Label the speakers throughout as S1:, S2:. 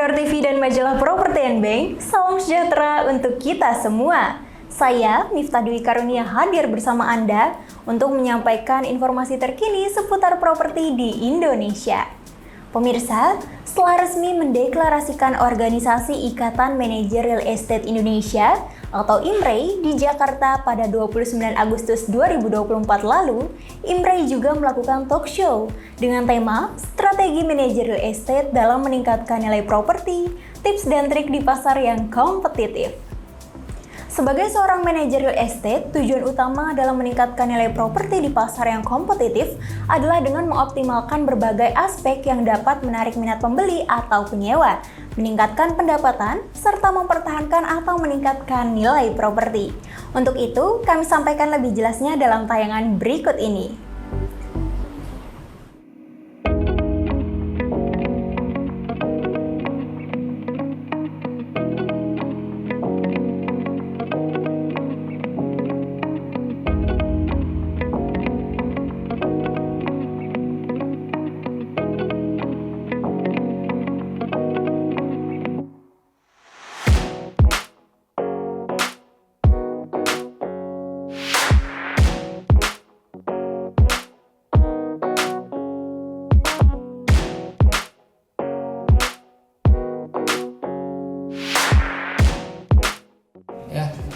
S1: Vendor TV dan majalah Property and Bank, salam sejahtera untuk kita semua. Saya, Miftah Dwi Karunia, hadir bersama Anda untuk menyampaikan informasi terkini seputar properti di Indonesia. Pemirsa, setelah resmi mendeklarasikan organisasi Ikatan Manajer Real Estate Indonesia atau IMREI di Jakarta pada 29 Agustus 2024 lalu, IMREI juga melakukan talk show dengan tema Strategi Manajer Real Estate dalam meningkatkan nilai properti, tips dan trik di pasar yang kompetitif. Sebagai seorang manajer real estate, tujuan utama dalam meningkatkan nilai properti di pasar yang kompetitif adalah dengan mengoptimalkan berbagai aspek yang dapat menarik minat pembeli atau penyewa, meningkatkan pendapatan, serta mempertahankan atau meningkatkan nilai properti. Untuk itu, kami sampaikan lebih jelasnya dalam tayangan berikut ini.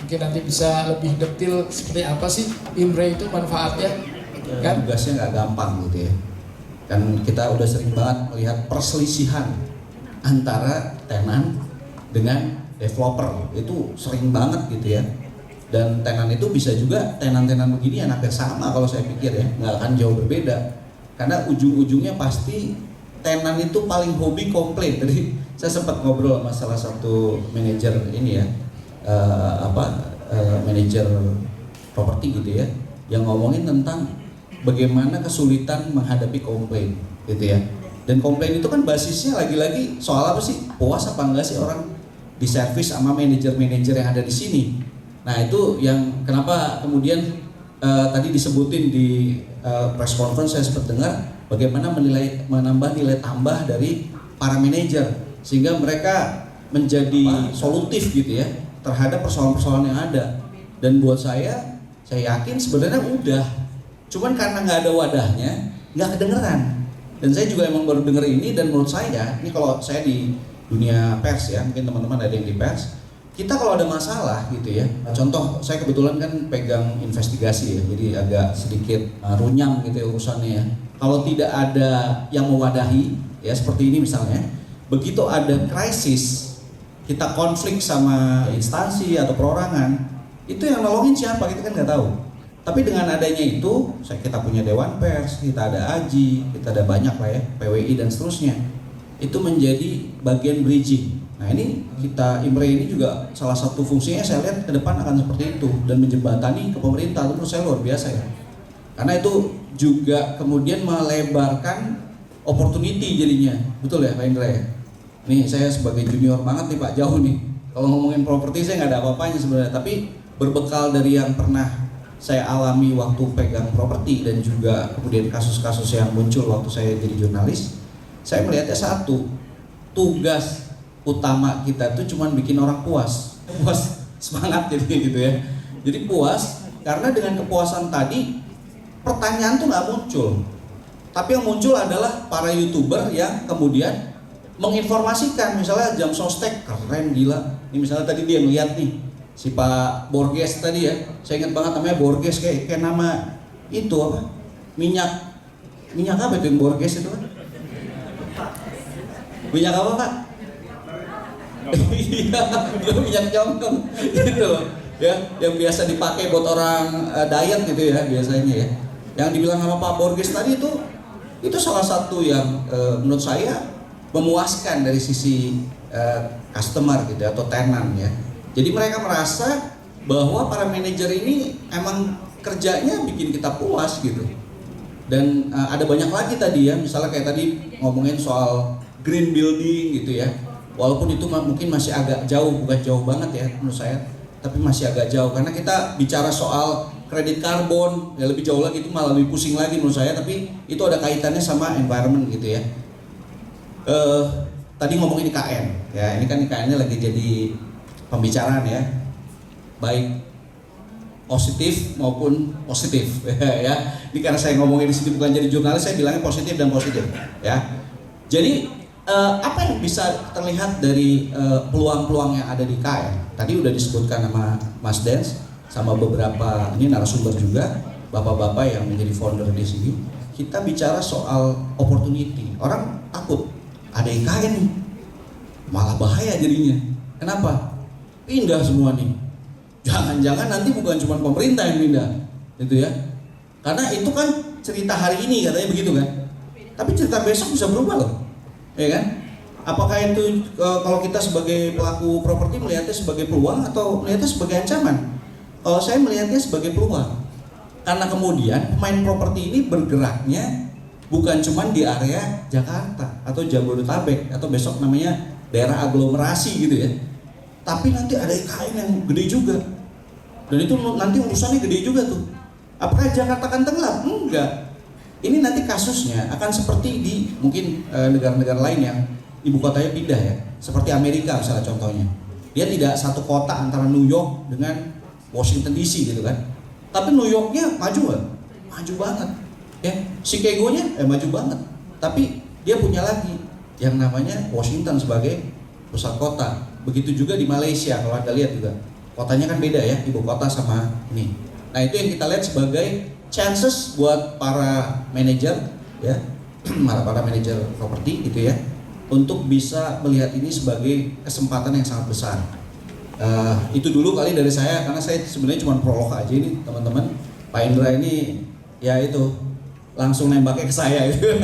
S2: Mungkin nanti bisa lebih detail seperti apa sih IMREI itu manfaatnya, kan?
S3: Tugasnya nggak gampang gitu ya. Kan kita udah sering banget melihat perselisihan antara tenan dengan developer, itu sering banget gitu ya. Dan tenan itu bisa juga tenan-tenan begini anaknya sama kalau saya pikir ya, nggak akan jauh berbeda. Karena ujung-ujungnya pasti tenan itu paling hobi komplain. Jadi saya sempat ngobrol sama salah satu manajer ini ya. Manajer properti gitu ya, yang ngomongin tentang bagaimana kesulitan menghadapi komplain gitu ya. Dan komplain itu kan basisnya lagi-lagi soal apa sih? Puas apa enggak sih orang di servis sama manajer-manajer yang ada di sini. Nah itu yang kenapa kemudian tadi disebutin di press conference saya sempat dengar bagaimana menambah nilai tambah dari para manajer sehingga mereka menjadi solutif gitu ya terhadap persoalan-persoalan yang ada. Dan buat saya yakin sebenarnya udah, cuman karena nggak ada wadahnya, nggak kedengeran. Dan saya juga emang baru denger ini, dan menurut saya, ini kalau saya di dunia pers ya, mungkin teman-teman ada yang di pers, kita kalau ada masalah gitu ya, contoh saya kebetulan kan pegang investigasi ya, jadi agak sedikit runyam gitu ya urusannya ya. Kalau tidak ada yang mewadahi, ya seperti ini misalnya, begitu ada krisis, kita konflik sama instansi atau perorangan, itu yang nolongin siapa kita kan nggak tahu. Tapi dengan adanya itu, kita punya Dewan Pers, kita ada AJI, kita ada banyak lah ya, PWI dan seterusnya. Itu menjadi bagian bridging. Nah ini kita IMREI ini juga salah satu fungsinya saya lihat ke depan akan seperti itu dan menjembatani ke pemerintah. Itu menurut saya luar biasa ya. Karena itu juga kemudian melebarkan opportunity jadinya, betul ya Pak Indra ya. Nih saya sebagai junior banget nih Pak, jauh nih. Kalau ngomongin properti saya nggak ada apa-apanya sebenarnya, tapi berbekal dari yang pernah saya alami waktu pegang properti dan juga kemudian kasus-kasus yang muncul waktu saya jadi jurnalis, saya melihatnya satu, tugas utama kita tuh cuma bikin orang puas semangat jadi gitu ya. Jadi puas karena dengan kepuasan tadi pertanyaan tuh nggak muncul, tapi yang muncul adalah para YouTuber yang kemudian menginformasikan, misalnya jam sostek keren gila. Ini misalnya tadi dia ngeliat nih si Pak Borges tadi ya, saya ingat banget namanya Borges kayak nama itu apa? Minyak apa itu yang Borges itu? Minyak apa Pak? Iya, minyak jongkong gitu loh. Ya, yang biasa dipakai buat orang diet gitu ya biasanya ya. Yang dibilang sama Pak Borges tadi itu salah satu yang menurut saya memuaskan dari sisi customer gitu atau tenan ya. Jadi mereka merasa bahwa para manajer ini emang kerjanya bikin kita puas gitu. Dan ada banyak lagi tadi ya, misalnya kayak tadi ngomongin soal green building gitu ya. Walaupun itu mungkin masih agak jauh, bukan jauh banget ya menurut saya, tapi masih agak jauh karena kita bicara soal kredit karbon, ya lebih jauh lagi itu malah lebih pusing lagi menurut saya, tapi itu ada kaitannya sama environment gitu ya. tadi ngomongin IKN, ya ini kan IKN-nya lagi jadi pembicaraan ya, baik positif maupun positif ya. Ini karena saya ngomongin di sini bukan jadi jurnalis, saya bilangnya positif dan positif ya. Jadi apa yang bisa terlihat dari peluang-peluang yang ada di IKN? Tadi udah disebutkan sama Mas Dens, sama beberapa ini narasumber juga, bapak-bapak yang menjadi founder di sini. Kita bicara soal opportunity, orang takut ada IKN nih, malah bahaya jadinya. Kenapa? Pindah semua nih. Jangan-jangan nanti bukan cuma pemerintah yang pindah, gitu ya. Karena itu kan cerita hari ini katanya begitu kan. Tapi cerita besok bisa berubah loh, ya kan? Apakah itu kalau kita sebagai pelaku properti melihatnya sebagai peluang atau melihatnya sebagai ancaman? Kalau saya melihatnya sebagai peluang. Karena kemudian pemain properti ini bergeraknya bukan cuma di area Jakarta atau Jabodetabek atau besok namanya daerah aglomerasi gitu ya. Tapi nanti ada IKN yang gede juga. Dan itu nanti urusannya gede juga tuh. Apakah Jakarta akan tenggelam? Enggak. Ini nanti kasusnya akan seperti di mungkin negara-negara lain yang ibu kotanya pindah ya. Seperti Amerika misalnya contohnya. Dia tidak satu kota antara New York dengan Washington DC gitu kan. Tapi New Yorknya maju nggak? Maju banget. Ya, Chicago-nya maju banget. Tapi dia punya lagi yang namanya Washington sebagai pusat kota. Begitu juga di Malaysia kalau Anda lihat juga. Kotanya kan beda ya, ibu kota sama ini. Nah, itu yang kita lihat sebagai chances buat para manajer ya, para manajer properti gitu ya, untuk bisa melihat ini sebagai kesempatan yang sangat besar. Itu dulu kali dari saya, karena saya sebenarnya cuma prolog aja ini teman-teman. Pak Indra ini ya itu langsung nembaknya ke saya gitu.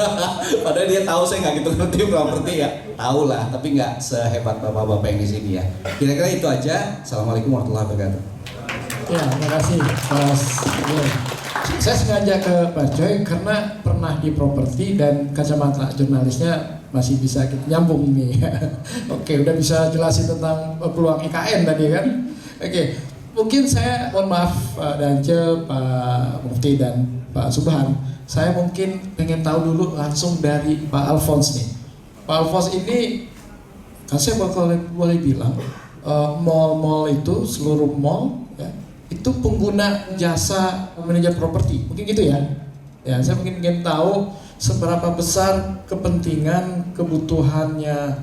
S3: Padahal dia tahu saya nggak gitu ngerti properti ya, tahu lah, tapi nggak sehebat bapak-bapak yang di sini ya. Kira-kira itu aja. Assalamualaikum warahmatullahi wabarakatuh.
S2: Ya, terima kasih Mas. Saya sengaja ke Pak Joy karena pernah di properti dan kacamata jurnalisnya masih bisa nyambung nih. Oke, udah bisa jelasin tentang peluang IKN tadi kan. Oke, mungkin saya mohon maaf Pak Dance, Pak Mufti dan Pak Subhan. Saya mungkin pengen tahu dulu langsung dari Pak Alphonse nih. Pak Alphonse ini, kan saya boleh bilang mall-mall itu, seluruh mall ya, itu pengguna jasa manajer properti, mungkin gitu ya. Ya, saya mungkin ingin tahu seberapa besar kepentingan kebutuhannya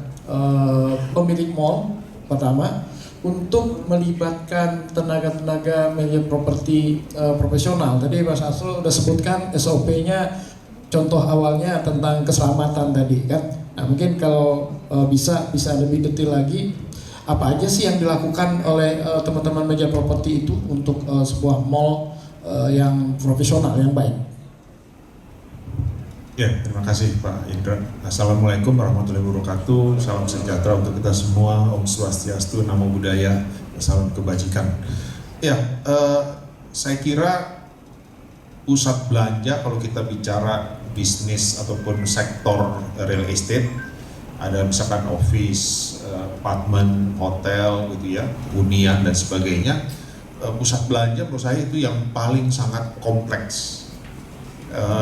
S2: pemilik mall pertama untuk melibatkan tenaga-tenaga manajer properti profesional. Tadi Mas Asrul udah sebutkan SOP-nya, contoh awalnya tentang keselamatan tadi kan. Nah, mungkin kalau bisa lebih detail lagi, apa aja sih yang dilakukan oleh teman-teman manajer properti itu untuk sebuah mall yang profesional, yang baik.
S4: Ya, terima kasih Pak Indra. Assalamualaikum warahmatullahi wabarakatuh. Salam sejahtera untuk kita semua. Om Swastiastu, Namo Buddhaya, salam kebajikan. Ya, saya kira pusat belanja kalau kita bicara bisnis ataupun sektor real estate, ada misalkan office, apartemen, hotel gitu ya, hunian dan sebagainya. Pusat belanja menurut saya itu yang paling sangat kompleks,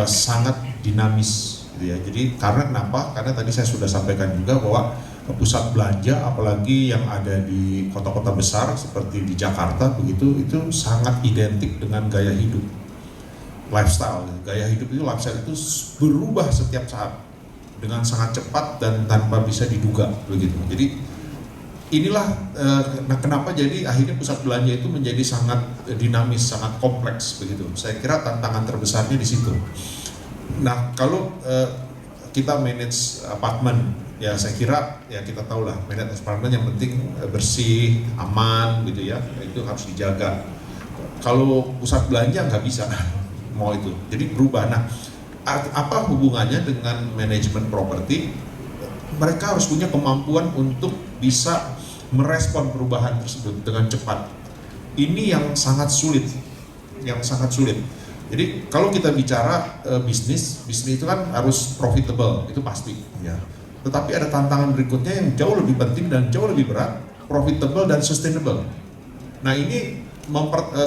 S4: sangat dinamis gitu ya. Jadi karena kenapa? Karena tadi saya sudah sampaikan juga bahwa pusat belanja apalagi yang ada di kota-kota besar seperti di Jakarta begitu, itu sangat identik dengan gaya hidup, lifestyle. Gaya hidup itu, lifestyle itu berubah setiap saat dengan sangat cepat dan tanpa bisa diduga begitu. Jadi inilah kenapa jadi akhirnya pusat belanja itu menjadi sangat dinamis, sangat kompleks begitu. Saya kira tantangan terbesarnya di situ. Nah, kalau kita manage apartemen, ya saya kira ya kita tahu lah manage apartemen yang penting bersih, aman gitu ya, itu harus dijaga. Kalau pusat belanja nggak bisa mau itu, jadi berubah. Nah, apa hubungannya dengan manajemen properti? Mereka harus punya kemampuan untuk bisa merespon perubahan tersebut dengan cepat. Ini yang sangat sulit, Jadi kalau kita bicara bisnis itu kan harus profitable, itu pasti ya. Tetapi ada tantangan berikutnya yang jauh lebih penting dan jauh lebih berat, profitable dan sustainable. Nah, ini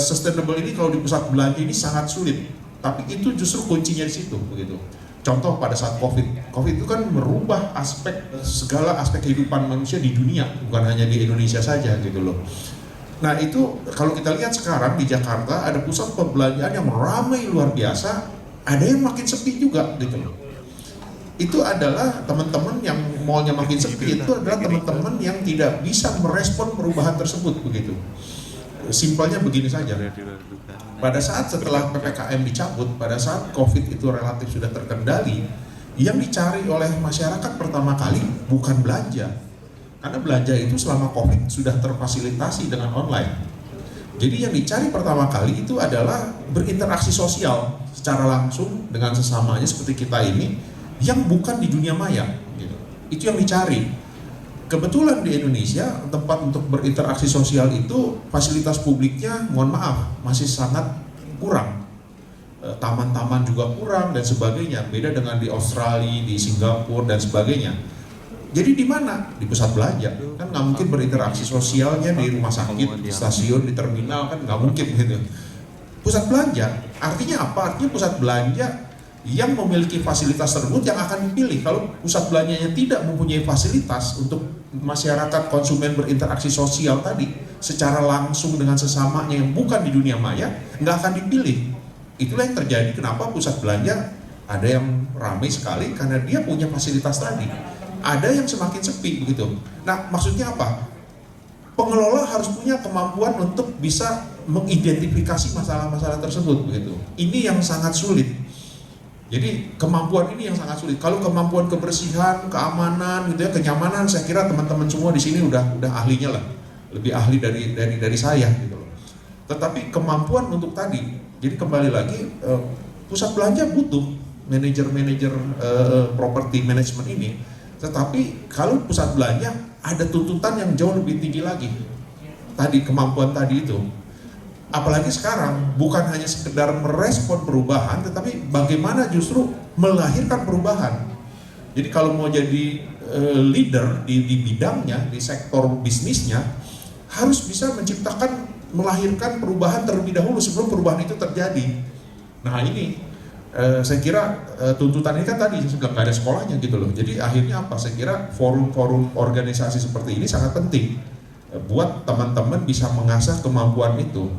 S4: sustainable ini kalau di pusat belanja ini sangat sulit, tapi itu justru kuncinya di situ begitu. Contoh pada saat COVID itu kan merubah segala aspek kehidupan manusia di dunia, bukan hanya di Indonesia saja gitu loh. Nah itu kalau kita lihat sekarang di Jakarta ada pusat perbelanjaan yang ramai luar biasa, ada yang makin sepi juga gitu loh. Itu adalah teman-teman yang mallnya makin sepi, itu adalah teman-teman yang tidak bisa merespon perubahan tersebut begitu. Simpelnya begini saja, pada saat setelah PPKM dicabut, pada saat COVID itu relatif sudah terkendali, yang dicari oleh masyarakat pertama kali bukan belanja, karena belanja itu selama COVID sudah terfasilitasi dengan online. Jadi yang dicari pertama kali itu adalah berinteraksi sosial secara langsung dengan sesamanya seperti kita ini, yang bukan di dunia maya gitu. Itu yang dicari. Kebetulan di Indonesia tempat untuk berinteraksi sosial itu fasilitas publiknya mohon maaf masih sangat kurang, taman-taman juga kurang dan sebagainya, beda dengan di Australia, di Singapura dan sebagainya. Jadi di mana? Di pusat belanja kan nggak mungkin berinteraksi sosialnya di rumah sakit, di stasiun, di terminal kan nggak mungkin gitu. Pusat belanja artinya apa? Artinya pusat belanja yang memiliki fasilitas tersebut yang akan dipilih. Kalau pusat belanjanya tidak mempunyai fasilitas untuk masyarakat konsumen berinteraksi sosial tadi secara langsung dengan sesamanya yang bukan di dunia maya, nggak akan dipilih. Itulah yang terjadi kenapa pusat belanja ada yang ramai sekali karena dia punya fasilitas tadi. Ada yang semakin sepi begitu. Nah maksudnya apa? Pengelola harus punya kemampuan untuk bisa mengidentifikasi masalah-masalah tersebut begitu. Ini yang sangat sulit. Jadi kemampuan ini yang sangat sulit. Kalau kemampuan kebersihan, keamanan, gitu ya, kenyamanan, saya kira teman-teman semua di sini udah ahlinya lah, lebih ahli dari saya gitu loh. Tetapi kemampuan untuk tadi, jadi kembali lagi pusat belanja butuh manajer properti management ini. Tetapi kalau pusat belanja ada tuntutan yang jauh lebih tinggi lagi. Tadi kemampuan tadi itu. Apalagi sekarang bukan hanya sekedar merespon perubahan, tetapi bagaimana justru melahirkan perubahan. Jadi kalau mau jadi leader di bidangnya, di sektor bisnisnya, harus bisa menciptakan, melahirkan perubahan terlebih dahulu sebelum perubahan itu terjadi. Nah ini saya kira tuntutan ini kan tadi sudah nggak ada sekolahnya gitu loh. Jadi akhirnya apa? Saya kira forum-forum organisasi seperti ini sangat penting buat teman-teman bisa mengasah kemampuan itu.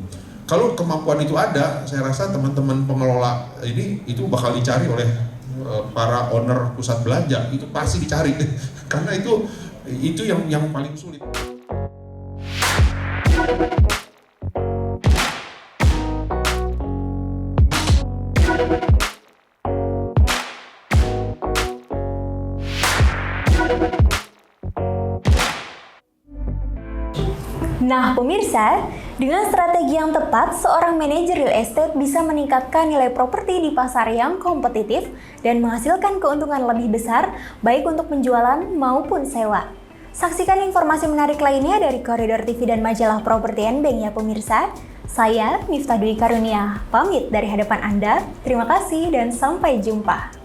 S4: Kalau kemampuan itu ada, saya rasa teman-teman pengelola ini itu bakal dicari oleh para owner pusat belanja, itu pasti dicari karena itu yang paling sulit.
S1: Nah, pemirsa, dengan strategi yang tepat, seorang manajer real estate bisa meningkatkan nilai properti di pasar yang kompetitif dan menghasilkan keuntungan lebih besar, baik untuk penjualan maupun sewa. Saksikan informasi menarik lainnya dari Koridor TV dan majalah Properti Bank ya pemirsa. Saya, Miftah Dwi Karunia, pamit dari hadapan Anda. Terima kasih dan sampai jumpa.